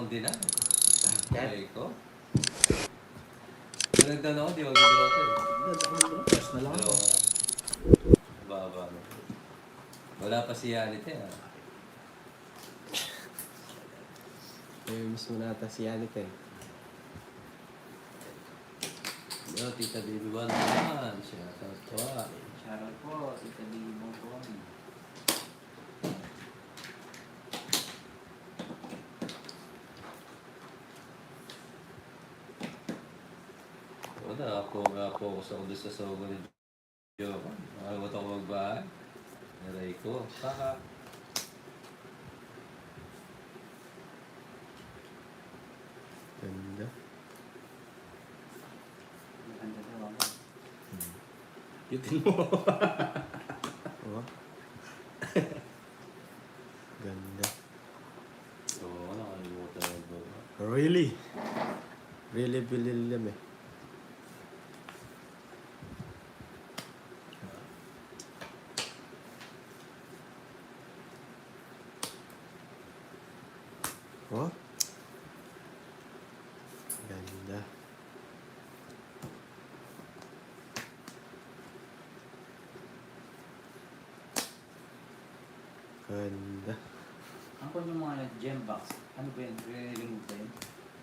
akong dinan. Yan. Ay ko. Pinagdan ako, di mag-draw to eh. Press na lang Pero, ako. baba. Wala pa si Yanit eh. Kaya mismo nata si Yanit eh. Yo, Tita Baby One naman. Siya tatawa. Shoutout po, Tita Baby Bongkong. Wala, focus ako doon sa sogo ni Joe. Nakalimutan ako magbahay. Aray ko. Kaka. Ganda. Maganda daw ako. Yutin mo. Oh. Ganda. Oo, nakalimutan ako magbahay. Really? Really bililim eh. Oh. Ganda. Ganda. Ako yung mga gem box. Ano ba yun? Re-remove ba yun?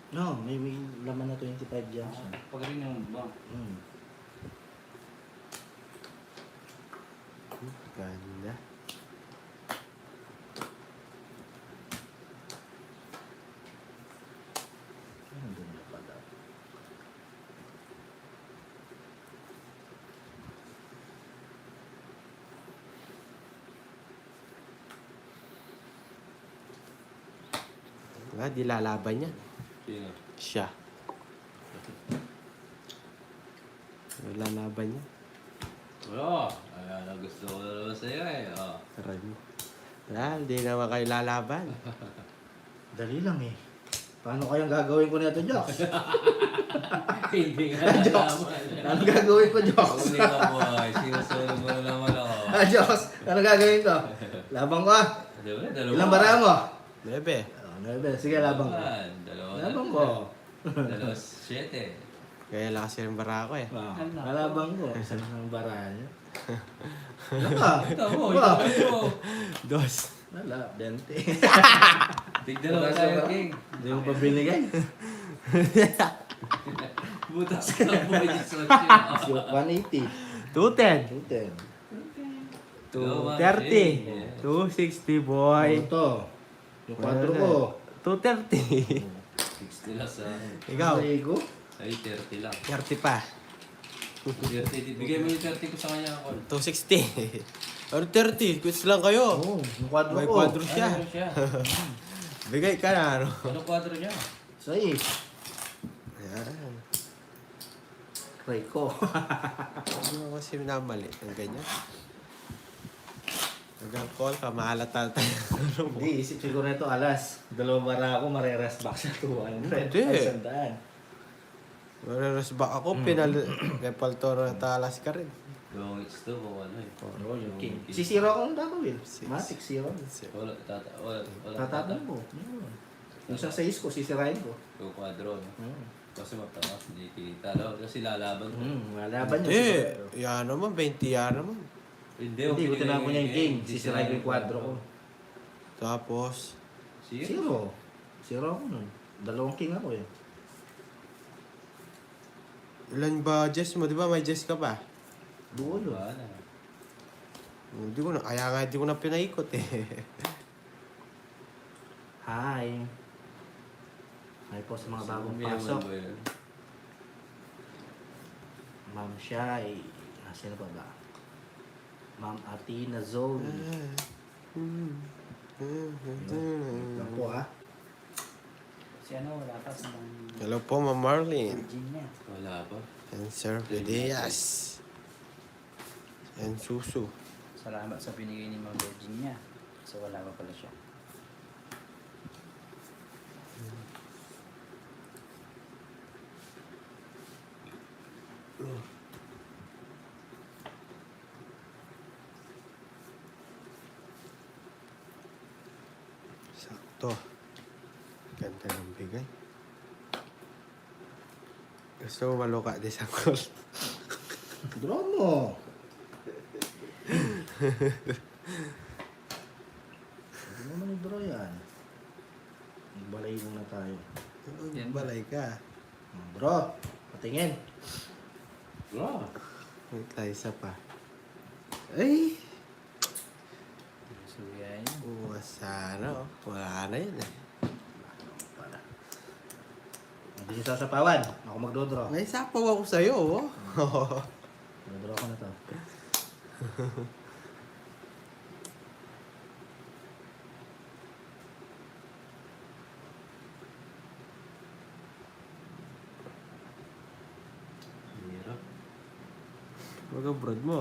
No, may laman na 25 gems. Pag remove ba? Ganda. Nandun na pala. Wala, di lalaban niya. Sino? Siya. Wala laban niya. Oo. Ayan, ang gusto ko na naman sa'yo eh. Oh. Taray mo. Wala, hindi naman kayo lalaban. Dali lang eh. Paano kayang gagawin ko nito, Joks? Hindi nga Jokes. naman. Ano gagawin ko, Joks? Uli ka boy. Sinusunod mo na naman ako. Joks, ano gagawin ko? Labang ko ah. Dalawa. Ilang bara mo? Bebe. Sige, labang ko. Dalawa. Labang ko. Dalawa, 7. Kaya lakas yung bara ko eh. Malabang ko. Saan ang bara niya? Ano ba? Ito mo, Ba? ito mo. Dos. Wala, 20. Tignan mo tayo, King. Hindi mo pa binigay. Butas ka lang po yung sosyo. 180. 210. 210. 230. 260 boy. Ano to? Yung 4 ko. 230. 60 lang sa... Ikaw. Ang ligo? Ay, 30 lang. 30 pa. 30. Bigay mo yung 30 ko sa kanya ako. 260. Or 30. Quits lang kayo. Oo, yung 4 May ko. kwadro siya. Ano siya? Bigay ka na ano. Ano kwadro niya? Say, Ayan. try ko. Hindi mo kasi minamali. Ang ganyan. Hanggang call ka, mahalata tayo. Hindi, isip siguro nito alas. 2 bara ako, mareras back sa 200. Hindi. Ay, 100. Mareras ba ako? Kay Paltoro na talas ka rin. Long it's to kung ano eh. Oo, yung king. Si Zero akong gagawin. Six. Matic, Zero. Wala. Tatatan mo. Yun. Yung sa 6 ko, sisirain ko. Yung kwadro, no? Kasi mataas, hindi kita. Kasi lalaban ko. Malaban niya. Hindi. siguro. Yan naman, 20 yan naman. Hindi, Hindi, ko tinapon niya yung king. Sisirain ko yung kwadro ko. Tapos, Zero. Zero ako nun. 2 king ako eh. ilan ba Jess mo? Di ba may Jess ka pa? Duo yun. Wala. Hindi ko na, kaya nga hindi ko na pinaikot eh. Hi. Hi po sa mga bagong pasok. Ma'am Shai. Sino pa ba? Ma'am Atina Zoe. Lang po ha. Si ano, wala pa sa mga Hello po, Ma'am Marlene. Virginia. Wala pa. And Sir Videas. And Susu. Salamat sa binigay ni Ma'am Virginia. So wala pa pala siya. Sakto. Ganda ng bigay. Gusto mo maluka di sa call. Draw mo. Hindi naman i-draw yan. Magbalay muna tayo. Balay ka. Draw. Patingin. Wow. Wait lang, isa pa. Ay! So, yan. Masana, oh. Wala na yun eh. Pala. Hindi siya sasapawan. Ako magdodraw. May sapaw ako sa'yo, oh. Magdodraw ko na to. Hirap. Mag-abroad mo.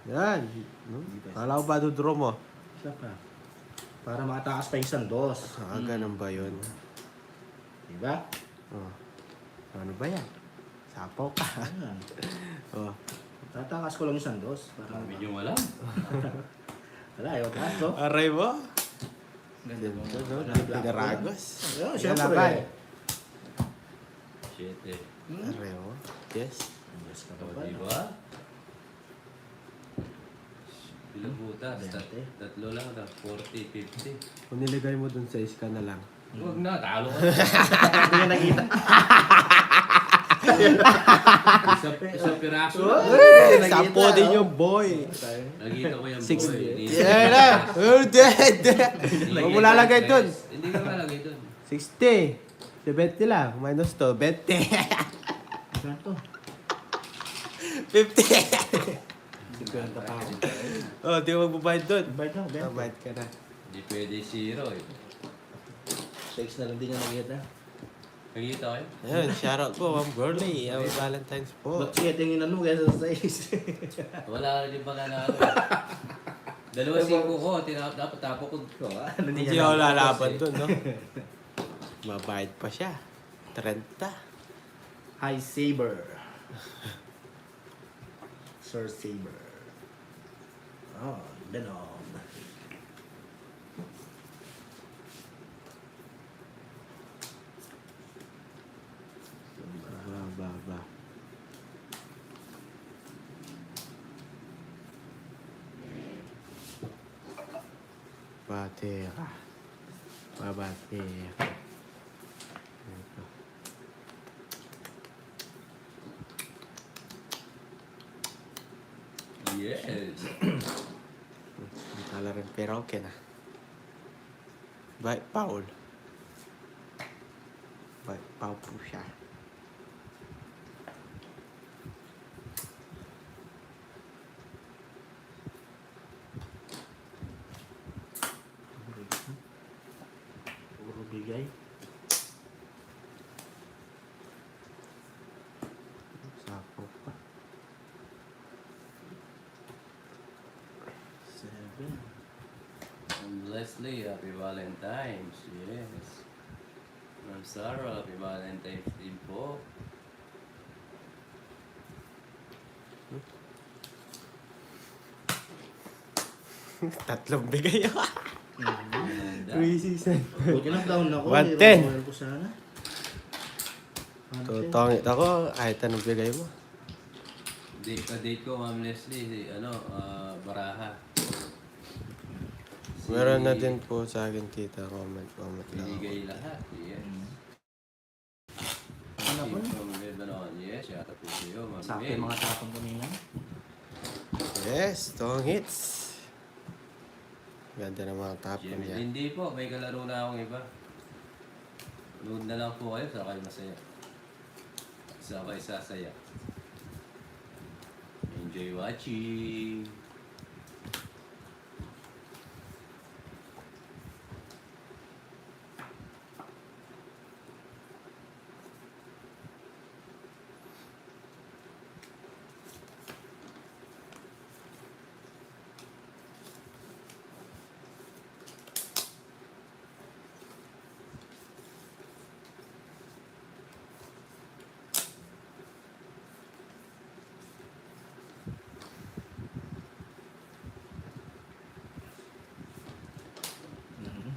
Yan. No? Kala ko ba draw mo? Isa pa. Para makatakas pa yung sandos. Ganun ba yun? Diba? Oh. Ano ba yan? Sapaw ka. Ayan. Oh. Tatakas ko lang yung sandos. Para Medyo wala. wala, ayaw taas to. Aray mo? Ganda mo. Ito, no? Wala, Pinaragos. Ayun, Yan syempre. laban. Shit eh. Aray mo? Yes. Yes, O, kapapal. diba? Bilang butas. Dente. Tatlo lang na. 40, 50. Kung nilagay mo dun sa iska na lang. Huwag na, talo ka. Hindi nga nakita. Isang piraso. Hey, Nakita, sampo din oh. yung boy. Nakita ko yung 60. boy. Yan na. Oh, dead. Huwag mo lalagay dun. Hindi ka lalagay dun. 60. 70 lang. Minus to. 20. Saan to? 50. 50 pa ako. Oh, di mo magbabayad dun. Bayad na, bayad. Babayad ka na. Hindi pwede zero eh. 6 na lang din yung nakita. Nakita kayo? Ayun, shoutout po, Ma'am Girlie. Happy Valentine's po. Ba't siya tingin ano kaya sa 6? Wala ka rin pananalo. Dalawa singko ko. Dapat tapo ko. Ano Hindi ako lalaban dun, no? Mabayad pa siya. 30. High Saber. Sir Saber. Oh, ganon. Ba. Batera. Babatera. Ito. Yes. Kala rin pero okay na. Bye, Paul. Bye, Paul po siya. Puro bigay. Sapo pa. 7. I'm Leslie, happy Valentine's. Yes. I'm Sarah, happy Valentine's din po. Tatlong bigay ako. Ganda. 3 season. Buti na down ako. 110. Iwan ko sana. 110. Tutongit ako. Kahit anong bigay mo. Date ko, Ma'am Leslie, Baraha. Meron na din po sa akin tita. Comment lang ako. Binigay lahat. Yes. Ano po? From Lebanon. Yes, yata po siyo, Ma'am Sakto Mel. yung mga tapong kanina. Yes, tong hits. Ganda ng mga top ko Jimmy, niya. hindi po, may kalaro na akong iba. Load na lang po kayo, sa kayo masaya. Sa kayo sasaya. Enjoy watching!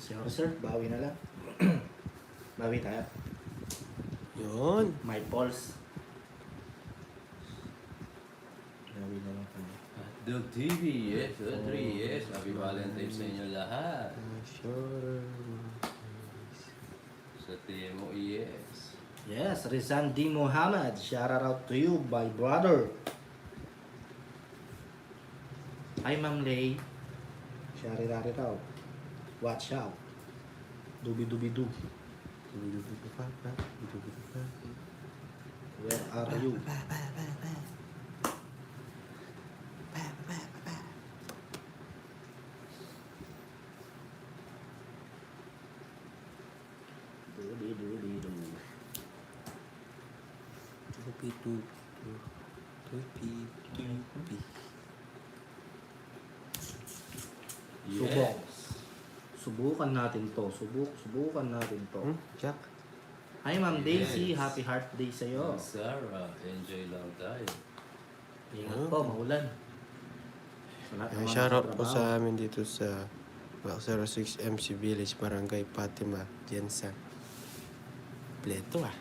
Si Horser, bawi na lang. Bawi tayo. Yun. My pulse. Bawi na lang tayo. Dog TV, yes. 3 yes. Happy Valentine's sa inyo lahat. Sure. Sa Temo, yes. Yes, Rizan D. Muhammad. Shout out to you, my brother. Hi, Ma'am Lay. Shari-rari raw. Watch out. Dubi-dubi-du. Where are you? Dubi-dubi-du. Subok. Subukan natin to. Subukan natin to. Jack. Hi, Ma'am Daisy. Yes. Happy Heart Day sa'yo. Sarah, enjoy lang tayo. Ingat po, maulan. Sa lahat ng mga Shoutout po nagtatrabaho. sa amin dito sa Block 06 MC Village, Barangay Fatima, Jensen. Pleto ah.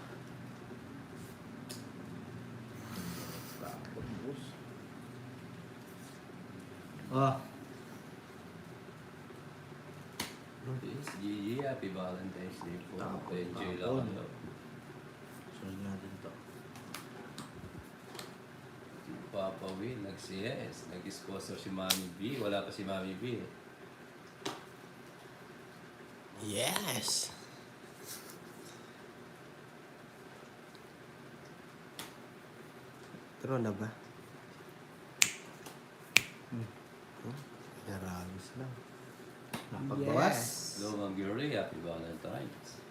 Oh, Yes, Gigi, happy Valentine's Day po. Tapos, Enjoy tapos. lang daw. sunod natin to. Papa Will, nag-CS. Nag-sponsor si Mami B. Wala pa si Mami B. Yes! Pero na ba? Narabis lang. Napagbawas. Hello, Ma'am Gary, happy Valentine's.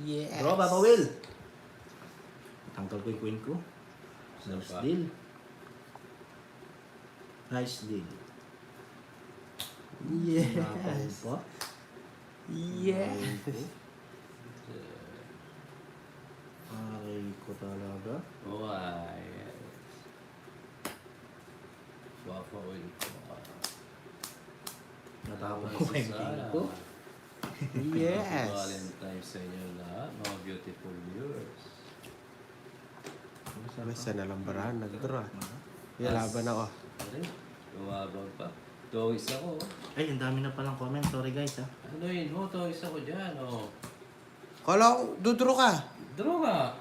Yes! Bro, Papa Will. Tanggal ko yung queen ko. Saan Nice pa? deal. Nice deal. Yes! Nakakahul pa. Yes! Aray ko talaga. Why? Papa Will po. Natapos ko yung tingin ko. Happy Yes! Valentine's sa inyo lahat, mga beautiful viewers. Basta na lang barahan, nag-draw. Yung laban ako. Ano? Lumabang pa. Toys ako. Ay, ang dami na palang comment. Sorry guys ha. Ano yun mo? Toys ako dyan, oh. Kala ko, dudro ka. Draw nga.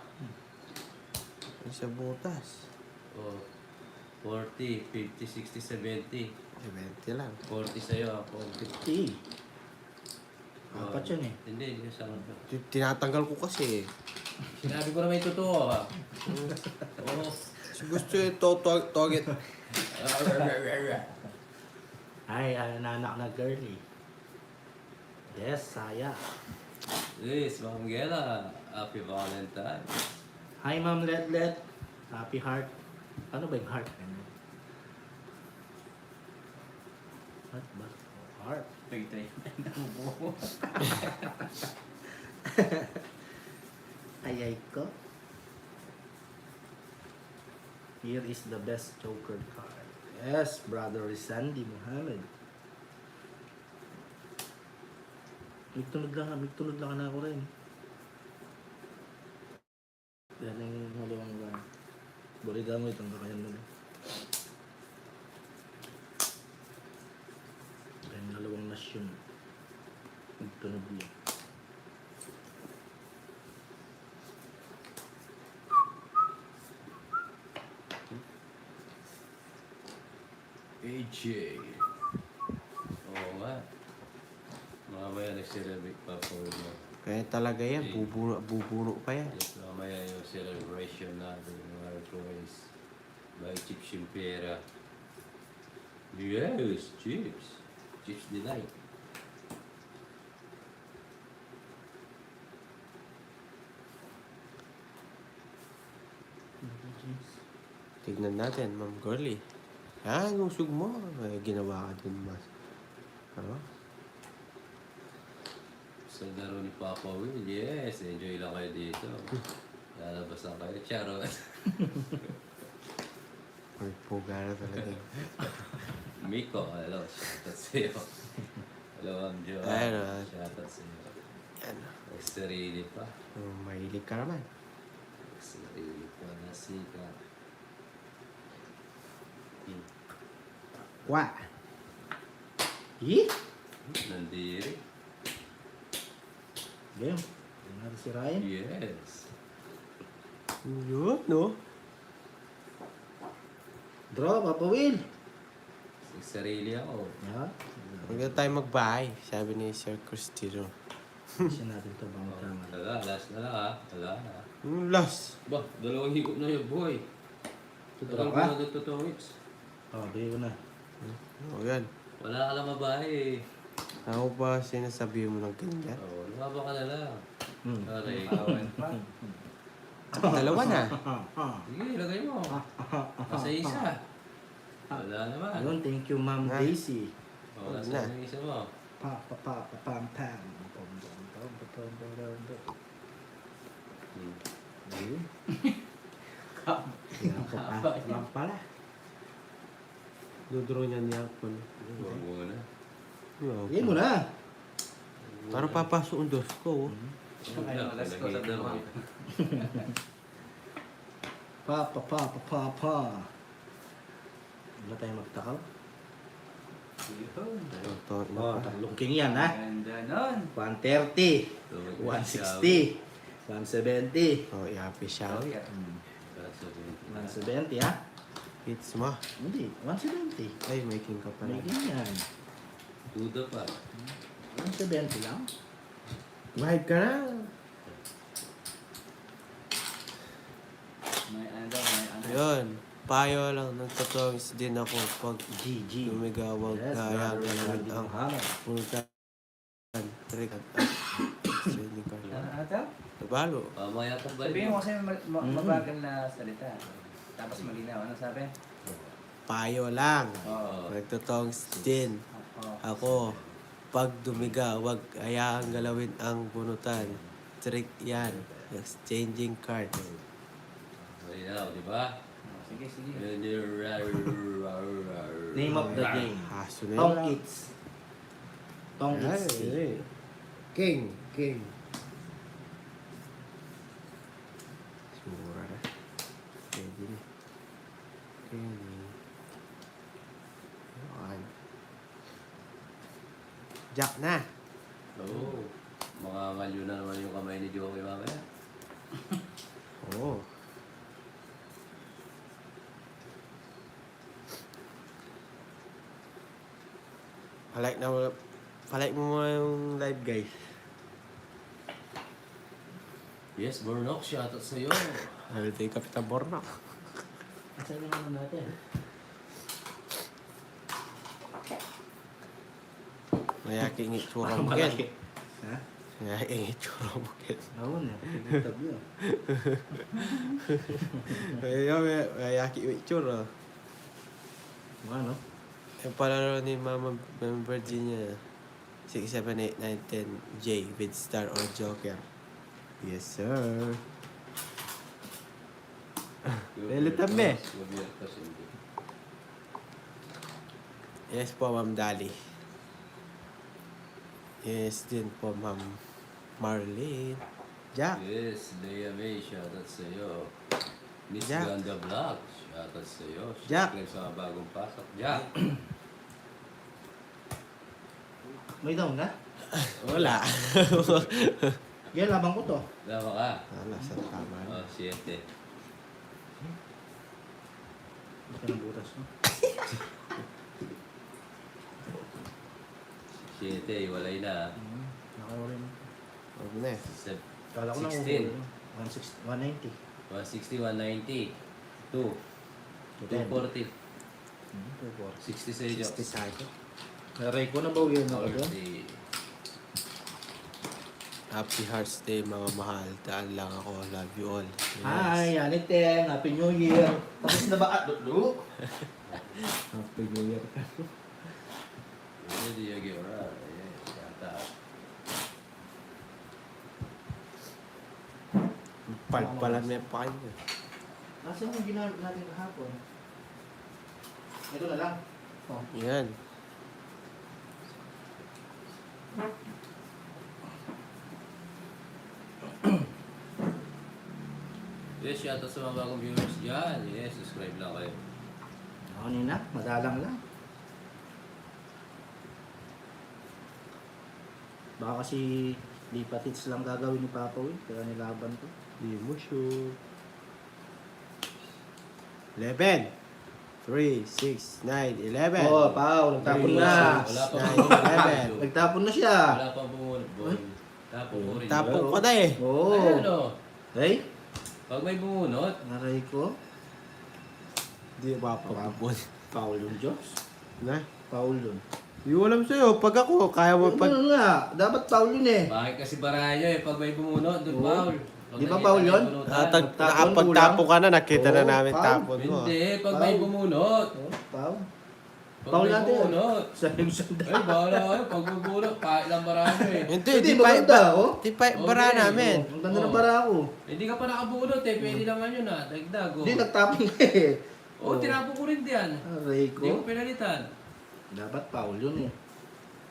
Ay, sa butas. Oh. 40, 50, 60, 70. 20 lang. 40 sa'yo, ako. 50. Apat yun eh. Hindi, hindi kasama ka. Tinatanggal ko kasi. Sinabi ko na may totoo, ha? Oo. So, gusto ito, target. Ay, anak na girly. Yes, saya. Yes, Ma'am Gela. Happy Valentine. Hi, Ma'am Ledlet. Happy heart. Ano ba yung heart? Heart ba? Heart. Tay-tay. Ayay ko. Here is the best Joker card. Yes, brother Sandy Muhammad. Magtunod lang na ako rin. Yan yung halawang lang. Baliga mo itong kakayan mo. Yan yung halawang nasyon. Magtunod lang. AJ. Oo nga. Mamaya nag-celebrate pa po mo. Kaya talaga yan, bubuno pa yan. Yes, mamaya yung celebration natin ng our toys by Chips Chimpera. Yes, Chips. Chips Delight. Tignan natin, Ma'am Girly. Yan, usog mo. May ginawa ka dun, mas. Ano? Sa laro ni Papa Will, yes, enjoy lang kayo dito. Lalabas lang kayo, charot. May puga na talaga. Miko, hello, shoutout sa'yo. Hello, Ma'am Jo. Ayun, Shoutout sa'yo. Yan. May sarili pa. Mahilig ka naman. May sarili pa na sikat. Kwa. Ih? Nandiri. Game. Tingnan natin si Ryan. Yes. Yun, no? Draw, Papa Will. May sarili ako. Ha? Huwag na tayo magbahay, sabi ni Sir Cristino. Kasi natin ito bang tama. Wala, last na lang ha. Wala na. Lost. Ba, dalawang higop na yun, boy. Tutuwa Tutuwa ka? ko na ito 2 weeks. Oh, bigay ko na. O yan. Wala ka lang mabahay eh. Ako ba sinasabi mo ng ganyan? Oh, lumaba ka na lang. Hmm. Aray. Awan pa. Dalawa na. Sige, lagay mo. Nasa isa. Wala naman. Ayun, thank you, Ma'am Ha? Daisy. Oh, Na. nasa yung isa mo. Pa, pa, pa, pa, pam, pam. Pam, pam, pam, pam, pam, pam, pam, pam. Hmm. Ayun. Yan po, lang pala. Dodraw niya niya ako. Huwag mo na. Bigay mo na. Para papasok ang dos ko. Ay, malas ko sa Nakita mo. buwan. Pa, pa, pa, pa, pa, pa. Wala tayong magtakaw. Yun. Ito, Oh, tatlong king yan, ha? Ganda nun. 130, 160, 170. Oh, i-happy siya. Okay. 170, ha? Hits mo. Hindi, 170. Ay, making ka pala. May ganyan. Duda pa. 170 lang. Mahid ka na. May ano daw, may ano. Ayun. Payo lang ng totoong din ako pag GG. lumigawag Yes, kaya brother, ganun Randy ang Muhammad. punta. Trick at sini ka. Ano daw? Nabalo. Mamaya pa ba? Sabihin mo kasi Mm. mabagal na salita. Tapos malinaw. Ano sabi? Payo lang. Oo. Nagtotoong din Oo. ako pag dumiga, wag hayaang galawin ang bunutan. Trick yan. Exchanging card. Malinaw, di ba? Sige, sige. Name of the game. Haso na Tong yun. It's. Tong Ay, It's. ay. King. King. Sura na. Pwede na. King. Yan. Jack na. Oo. Mga malyo na naman yung kamay ni Joey mamaya. Oo. Palike mo muna yung live, guys. Yes, Burnok, shoutout sa'yo. Halit yung Kapitan Bornok. Saan yung ano natin? Mayaking itsura Parang mo, malaki. Ken. Ha? Mayaking itsura mo, Ken. Oo na. Pinagtab yun. Mayaking itsura. Ano? Yung palaro ni Mama Virginia, 6, 7, 8, 9, 10, J with star or joker. Yes, sir. Lelo tambe. Yes po, Ma'am Dali. Yes din po, Ma'am Marlene. Jack. Yes, Leia May, shoutout sa'yo. Miss Jack. Ganda Vlog, shoutout sa'yo. Jack. Subscribe sa mga bagong pasok. Jack. May down na? Wala. Yan, labang ko to. Lama ka. Wala sa tama. Oh, 7. Ito ng butas, no? 7, walay na. Nakawala na. Huwag na eh. Kala ko na 16. 190. 160, 190. 2. 240. 60 sa inyo. 60 sa akin. Naray ko na ba yun ako doon? 40. Happy Hearts Day, mga mahal. Taan lang ako. Love you all. Yes. Hi, Aniteng. Happy New Year. Tapos na ba? Lulu? Happy New Year. Hindi yung Guevara. Yes, shoutout. Palpalan mo yung pakin niya. Nasaan yung ginamit natin kahapon? Ito na lang. Oh. Yan. Yes, shoutout sa mga bagong viewers dyan. Yes, subscribe lang kayo. Ako nina, madalang lang. Baka kasi lipat hits lang gagawin ni Papa Will, kaya nilaban ko. Di mo sure. 11, 3, 6, 9, 11. Oh, Pao, nagtapon na. Wala pa Nine, bumunot. eleven. Nagtapon na siya. Wala pa bumunot, boy. Tapong ko rin. Tapong ko na eh. Oo. Ayun o. Hey, Pag may bumunot, naray ko. Di ba papapun? Foul yun, Diyos. Na? Foul yun. Di ko alam sa'yo. Pag ako, kaya mo pag... Ano nga, dapat foul yun eh. bakit kasi barayan nyo eh, pag may bumunot, doon Oo. foul. Pag Di ba nakita foul niyo yun? bunutan, Nakapagtapo ka na, nakita na Oo, namin foul. tapon mo. Hindi, pag may Foul. bumunot. Oh, foul. Pag Foul may natin. bumunot. Sa yung sanda. Ay, bahala kayo. Pag bumunot, kahit lang barayan nyo eh. Hindi, Hindi, di pa maganda, oh. Di pa bara Okay. namin. Ang ganda ng Oo. para ako. Hindi ka pa nakabunot eh, pwede naman yun ah. Dagdag oh. Hindi, nagtapon ka eh. Oo, tinapo ko rin diyan. Aray Hindi ko ko. pinalitan. Dapat foul yun eh.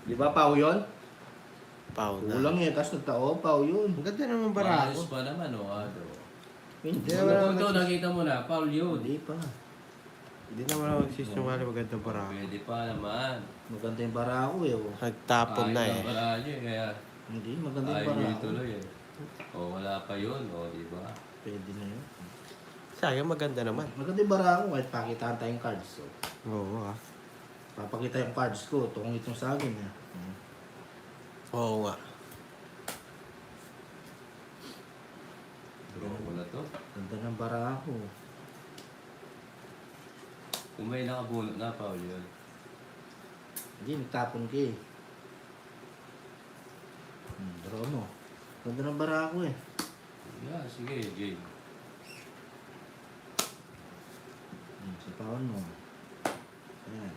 Di ba foul yun? Pau na. Kulang eh, tapos nagtao, foul yun. Ang ganda naman bara Maayos ako. pa naman oh, ano. Hindi. Yeah, wala Ito, nakita mo na, foul yun. Hindi pa. Hindi naman ako magsisungali maganda bara ako. Pwede pa naman. Maganda yung para ako eh. Oh. Nagtapon na Kahit eh. lang barayan nyo eh, kaya Hindi, maganda yung ayaw para nyo ako. tuloy eh. O, wala pa yun, o, di ba? Pwede na yun. Sa akin maganda naman. Maganda yung bara ako kahit pakitaan tayong cards. So, Oo ah. papakita yung cards ko, itong itong sa akin. Eh. Oo nga. Draw ko na to. Ganda ng bara ako. Kung may nakabunot na, foul yun. Hindi, nagtapon ka eh. Draw mo. Ganda ng bara ako eh. Yeah, sige, Jay. Sa paon mo. Ayan.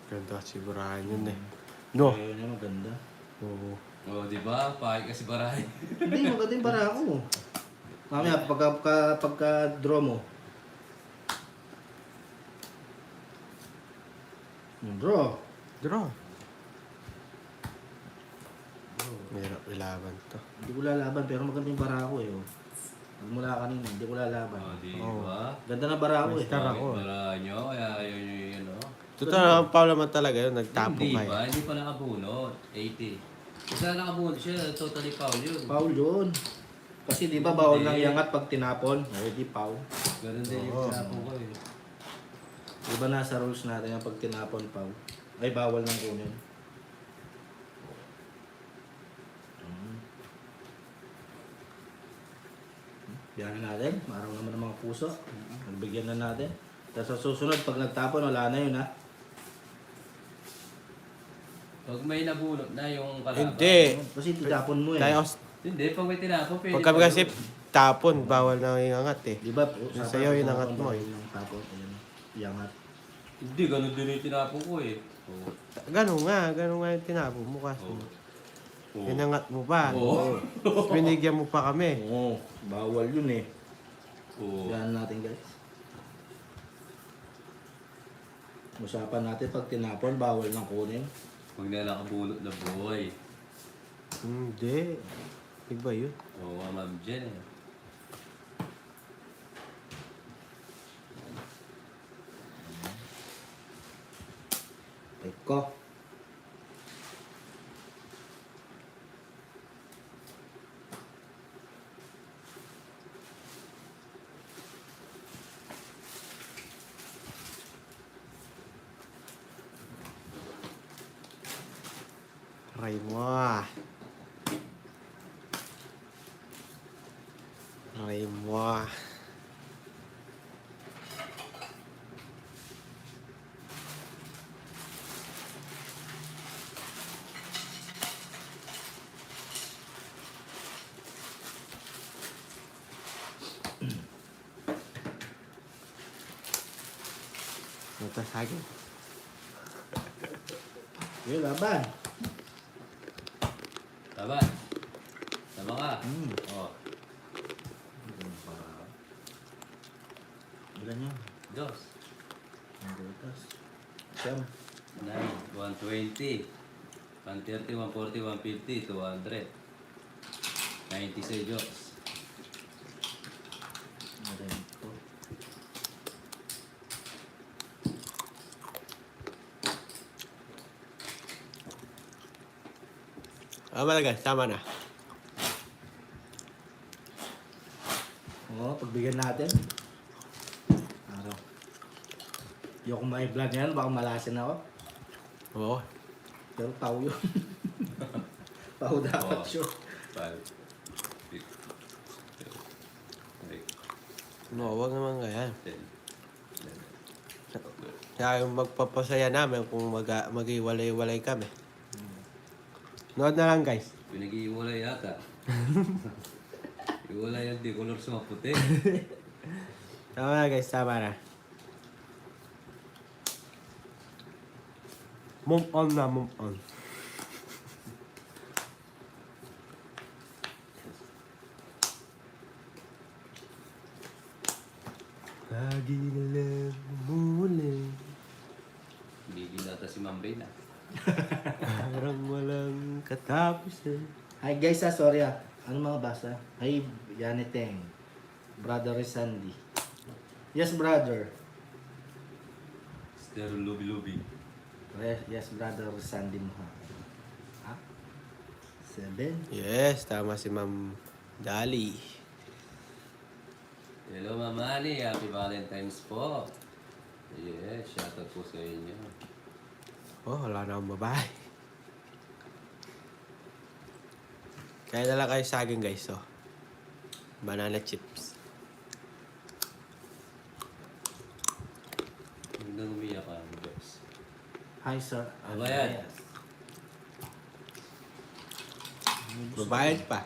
Ganda si barahan yun eh. No. Ayun yung maganda. Oo. O, di ba? Pakit kasi barayan. Hindi, maganda yung bara ako. Mamaya, pagka draw mo. Draw. Draw. Mahirap ilaban to. Hindi ko lalaban, pero maganda yung bara ako eh. Oh. Magmula kanina, hindi ko lalaban. O, di Oo. ba? Ganda na bara ako eh. Star ako. Pakit barayan nyo, kaya ayaw nyo yun, o. Totoo naman Paul naman talaga yun. Nagtapon Hindi ka eh. ba? Hindi pa nakabunot. 80. Isa nakabunot siya, totally foul yun. Foul yun. Kasi di ba bawal nang iangat pag tinapon? O, di foul. Ganun din Oo. yung sinapo ko eh. Di ba nasa rules natin yung pag tinapon foul? Ay, bawal nang kunin. Biyahin natin. Maraw naman ng mga puso. Nagbigyan na natin. Tapos sa susunod, pag nagtapon, wala na yun ha. Pag may nabunot na yung kalaban. Hindi. Kasi tinapon mo eh. Tayo, Hindi, pag may tinapon, pwede pag kami pa kasi yun. tapon, bawal na iangat eh. Di ba? Sa'yo yung angat mo eh. Yung tapon, ayun. Iangat. Hindi, ganun din yung tinapon ko eh. Oo. Ganun nga yung tinapon mo kasi. Oo. Oo. Inangat mo pa. Oo. Binigyan mo pa kami. Oo, bawal yun eh. Oo. Yan natin guys. Usapan natin pag tinapon, bawal nang kunin. Pag na nakabunot na boy. Hindi. Iba yun. Oo, ma'am Jen eh. Teko. Try mo ah. Try mo ah. Ito sa akin. Yung laban. Laban. Tama ka. Oo. Ilan yun? Dos. Ang butas. Siyam. 9, 120. 130, 140, 150, 200. 90 sa Diyos. Aray ko. Tama na guys, tama na. Oo, pagbigyan natin. Araw. Yung may vlog yan, baka malasin ako. Oo. Pero pau yun. Pau dapat Oo. sure. 5, 6, 7, 8, No, wag naman ganyan. 10, 11, Kaya yung magpapasaya namin kung mag-iwalay-walay kami. Nood na lang guys. Pinag-iiwalay yata. Iwalay yung di-color sa maputi. Tama na guys, tama na. Move on na, move on. Lagi na lang umuulan. Bigil nata si Ma'am Bay na. Parang walang katapusan. Hi guys, sorry ah. Ano mga basa? Hi, Yaneteng. Brother Sandy. Yes, brother. Stereo lubi-lubi. Yes, brother Sandy mo ha. Ha? 7. Yes, tama si Ma'am Dali. Hello Ma'am Ali, happy Valentine's po. Yes, shoutout po sa inyo. Oh, wala na akong babae. Kaya na lang kayo saging guys, oh. Banana chips. Hanggang umiyak ka, boss. Hi, sir. Ano ba yan? Babayad pa.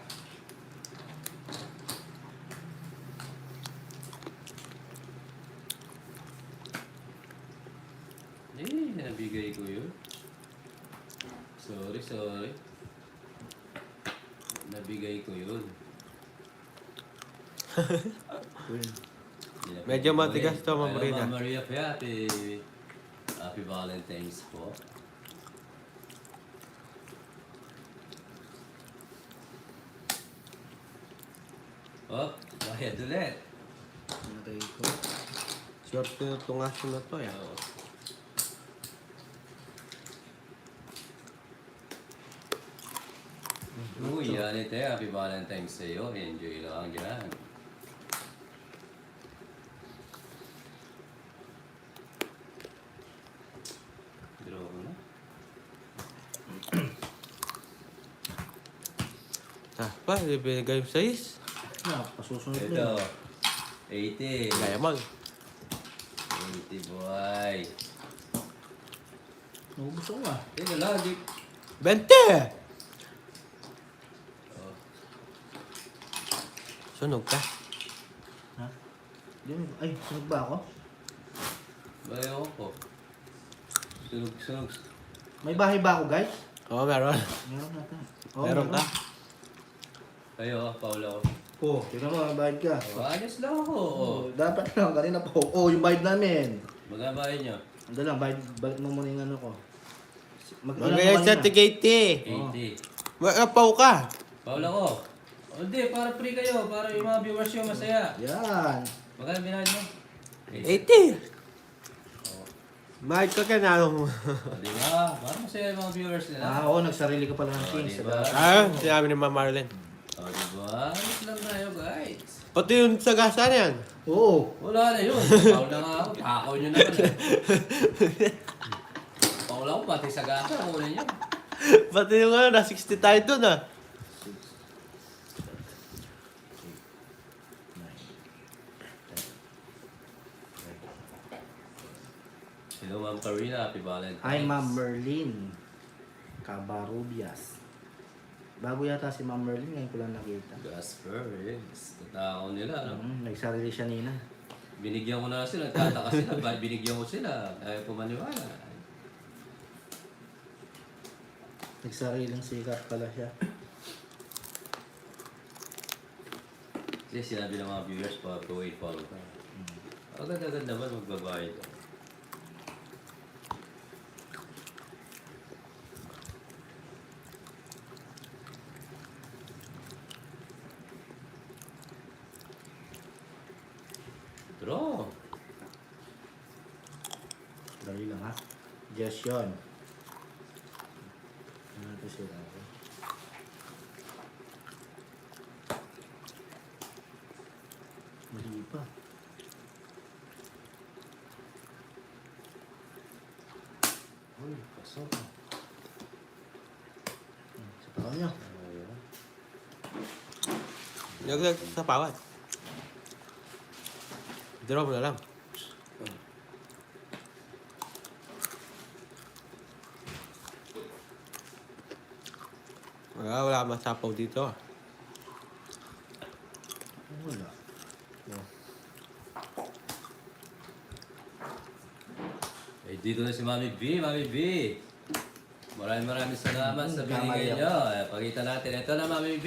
Nabigay ko yun. Sorry. Nabigay ko yun. Medyo matigas to, Ma'am Rina. Ma'am Maria, happy Valentine's po. Oh, bayad ulit. Aray ko. Swerte na itong aso na to, eh. Oo. Uy, yan ito. Happy Valentine's sa'yo. Enjoy lang yan. Draw ko na. Ah, pa, ibigay mo sa is. Pasusunod Ito. na. 80. Gaya mag. 80 boy. Naubos ako ah. Teka lang, di. 20! Oh, Sunog ka. Ha? Ay, sunog ba ako? bayo ko. Sunog. May bahay ba ako guys? Oo, meron. Meron natin. Meron ka. Kayo, Paula ko. Oo, tingnan mo, bayad ka. Oh, ayos lang ako. Oh. Dapat lang, kanina po. Oo, yung bayad namin. Magkabayan nyo? Ando lang, bayad mo muna yung ano ko. Magaya sa tigate. 80. Magapaw ka. Paula ko. Oh, hindi, para free kayo. Para yung mga viewers nyo masaya. Yan. Magkano binayad mo? 80. Mahal ka ka na. Oh, di ba? Para masaya yung mga viewers nila. Oo, nagsarili ka pala ng Oh, things. diba? Ah, sinabi ni Ma'am Marlene. Oh, di ba? Ayos lang tayo, guys. Pati yung sagasan yan. Oo. Wala na yun. Paula nga ako. Takaw nyo naman. Paula ko, pati sa gasa. Kunin nyo. Pati yung ano, na 60 tayo dun ah. Hello, Ma'am Karina. Happy Valentine's. Hi, Ma'am Merlin. Cabarubias. Bago yata si Ma'am Merlin, ngayon ko lang nakita. Gasper, yes. Tatakaw nila, no? Nagsarili siya nina. Binigyan ko na sila. Tataka sila. Binigyan ko sila. Ayaw ko maniwala. Nagsariling sikat pala siya. Kasi sinabi ng mga viewers, wait, follow ka. Agad-agad naman magbabayad ka. Yes, yun. Ano ito sila? Mali pa. Uy, pasok. Sa tao niya. Ayan. Laglag sa pawat. Draw mo na lang. Wala masapaw dito. Wala. Eh, dito na si Mami B. Mami B. Maraming salamat sa binigay Tama nyo. Pakita natin. Ito na, Mami B.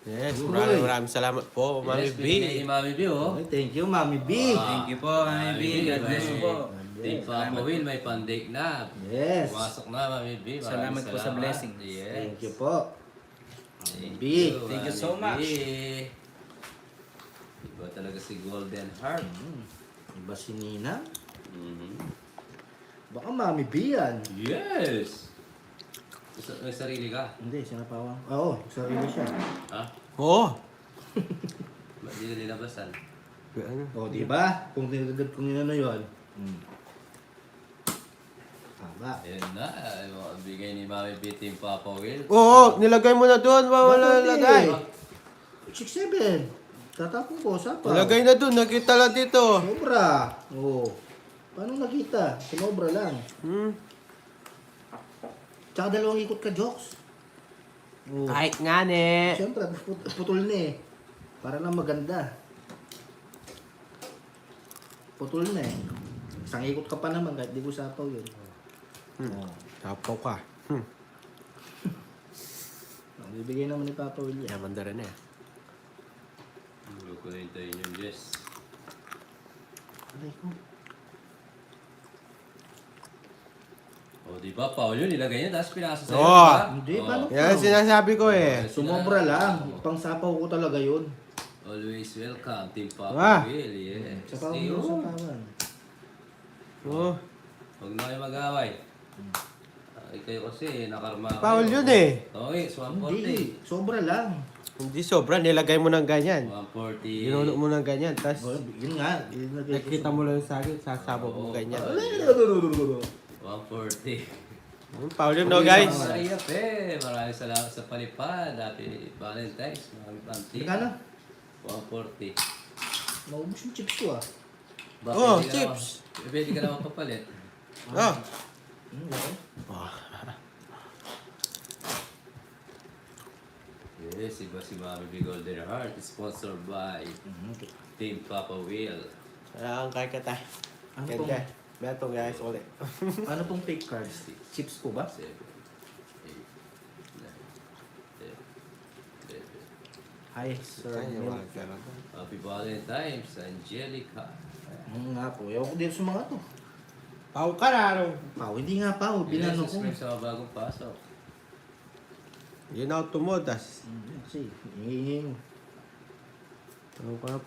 Yes, Uy. maraming salamat po, Mami Yes, B. binigay ni Mami B, oh. Okay, thank you, Mami B. Thank you po, Mami B. God bless you po. Team Papa Will, may pandake na. Yes. Pumasok na, Mami B. Maraming Salamat po sa blessing. Yes. Thank you po. Thank B. you, Thank you Mami so much. B. Iba talaga si Golden Heart. Iba si Nina. Mhm. Baka Mami B yan. Yes! May sarili ka? Hindi, sinapawang. Oo, sarili siya. Ha? Oo. Ba't di na nilabasan? Ano? O, di ba? Kung nilagad kong yun yun. Tama. Ayan na. Bigay ni Mami B, Team Papa Will. Oo, nilagay mo na doon. Wala nilagay. 6-7. Tatapon ko, sapa. Nilagay na doon. Nakita lang dito. Sobra. Oo. Paano nakita? Sinobra lang. Tsaka dalawang ikot ka, Jokes. Oo. Kahit nga ne. Siyempre, putol na eh. Para lang maganda. Putol na eh. Isang ikot ka pa naman kahit di ko sapaw yun. Oo. Tapaw ka. Bibigay naman ni Papa William. Yaman na rin eh. Huwag ko na hintayin yung Jess. Aray ko. O, di ba, Paul yun, nilagay niya, tapos pinasa sa'yo, Oo. di ba? Hindi, Oo. paano? Yan ang sinasabi ko eh. Sumobra lang. Pang sapaw ko talaga yun. Always welcome, Team Ah. Papa Will, yes. Sapaw See mo you. sa pawan. Oo. Huwag na kayo mag-away. Ay, kayo kasi, nakarma kayo. Paul yun eh. Okay, so 140. Hindi, sobra lang. Hindi sobra. Nilagay mo ng ganyan. 140. Ginuno mo ng ganyan. Oh, Tapos yun nga. Yun na- nakita mo lang sa akin. Sasabog mo ganyan. 140. Paul yun no guys. Maria Pe, maraming salamat sa palipad. Happy Valentine's. Maraming panty. Teka na. 140. Naubos yung chips ko ah. Bakit Oh, hindi ka chips. naman- Pwede ka naman papalit. Oh. Okay. Yes, iba si Mami B Golden Heart. Sponsored by Team Papa Will. Wala kang karkata. Ano Yan pong, guys. Beto guys ulit. ano pong fake cards? Chips po ba? 7, 8, 9, 10, 11. Hi, sir. Ay, Neil. wala ka lang. Happy Valentine's, Angelica. Nga po. Ewan ko dito sa mga to. Pau ka na ro. Pao, hindi nga pao. Binano ko. Yes, sa bagong pasok. Yun ako tumodas. Kasi, hinging.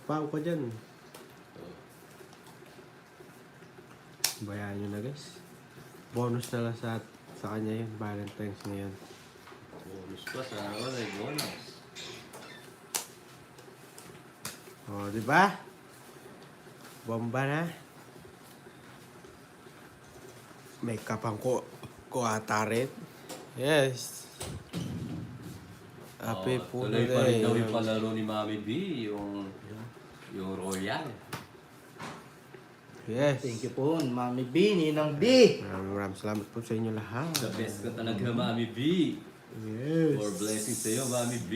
Pau ka dyan. Bayaan nyo na guys. Bonus na lang sa kanya yun. Valentine's na yun. Bonus pa, sana wala may bonus. O, di ba? Bomba na. May kapang ko ata rin. Yes. Happy po Tuloy pa rin daw yung palaro ni Mami B, yung Royal. Yes. Thank you po, Mami B, Ninang B. Maraming salamat po sa inyo lahat. The best ka talaga, Mami B. Yes. More blessings sa iyo, Mami B.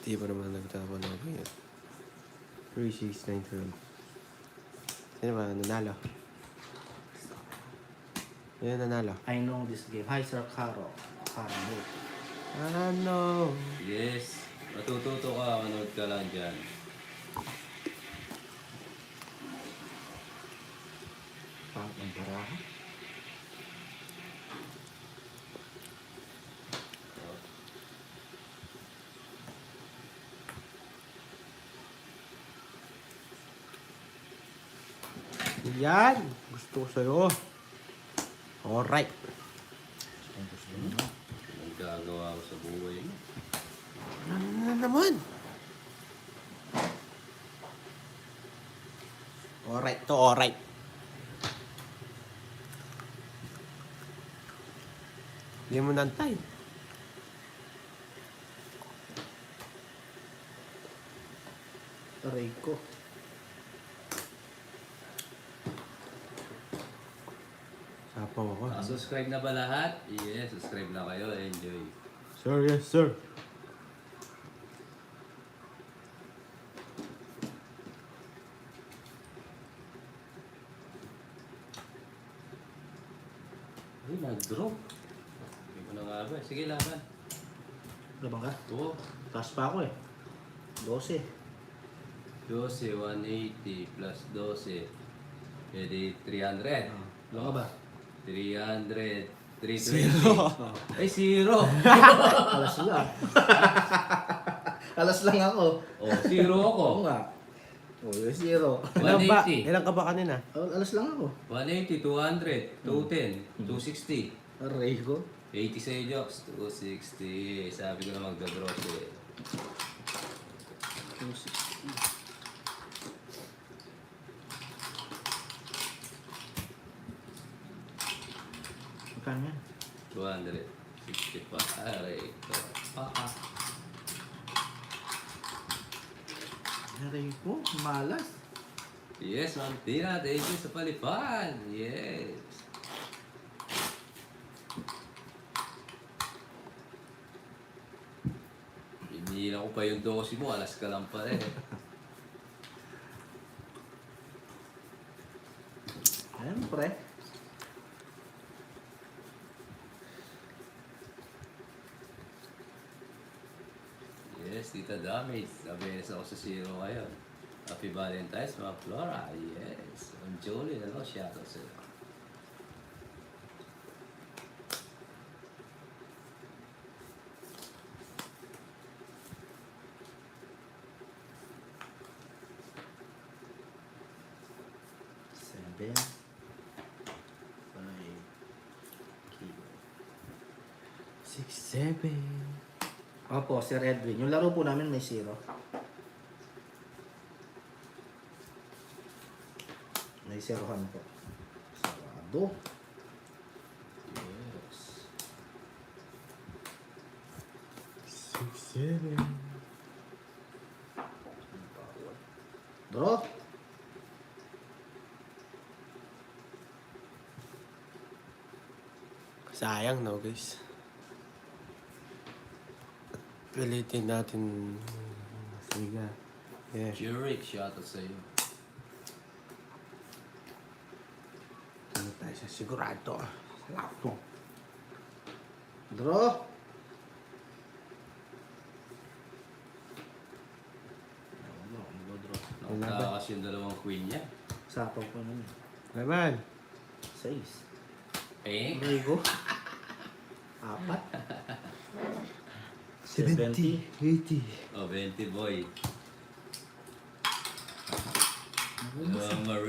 Di pa naman nagtapon ako yun. 3, 6, 9, 12. Sino ba nanalo? Sino nanalo? I know this game. Hi, Sir Caro. Caro. Ano? Yes. Matututo ka, manood ka lang dyan. Pangit ng baraha. Yan! Gusto ko sa'yo. Alright. Ang gusto mo. Ang gagawa ko sa buhay mo. Ano na naman? Alright to alright. Hindi mo nantay. Aray ko. Sapaw ako. Subscribe na ba lahat? Yes, subscribe na kayo. Enjoy. Sir, yes sir. Ay, nag-drop. Hindi ko na nga ba. Sige, laban. Labang ka? Oo. Taas pa ako eh. 12. 12, 180 plus 12. Pwede 300. Labang ka ba? 300. 320. Zero. Ay, zero. Alas lang. Alas lang ako. Oh, zero ako. Oo nga. Oh, 0. Ilan ba? 180. Ilan ka ba kanina? Alas lang ako. 180, 200, 210, 260. Aray ko. 80 sa Jokes, 260. Sabi ko na magdodrop eh. 260. Magkano yan? 260 pa. Aray ko. Aray ko. Malas. Yes, Ma'am Tina. Thank you sa palipan. Yes. Hinihila ko pa yung dosi mo. Alas ka lang pa rin. Ayan, pre. Yes, Tita Damage. Abenes ako sa zero ngayon. Happy Valentine's, mga Flora. Yes. Ang Jolie, ano? Shoutout sa'yo. Seven. 5. 6, 7. Opo, Sir Edwin. Yung laro po namin may 0. May 0han po. Sarado. Yes. 6, 7. Draw. Sayang no guys. Pilitin natin. Siga. Yeah. Juric, shoutout sa'yo. Ano tayo sa sigurado. Salato. Draw. Ano, mag-draw. Nakatakas yung dalawang queen niya. Sapaw ko naman. Naman. 6. Eh? Rigo. 4. 70. 80. Oh, 20 boy. Marie.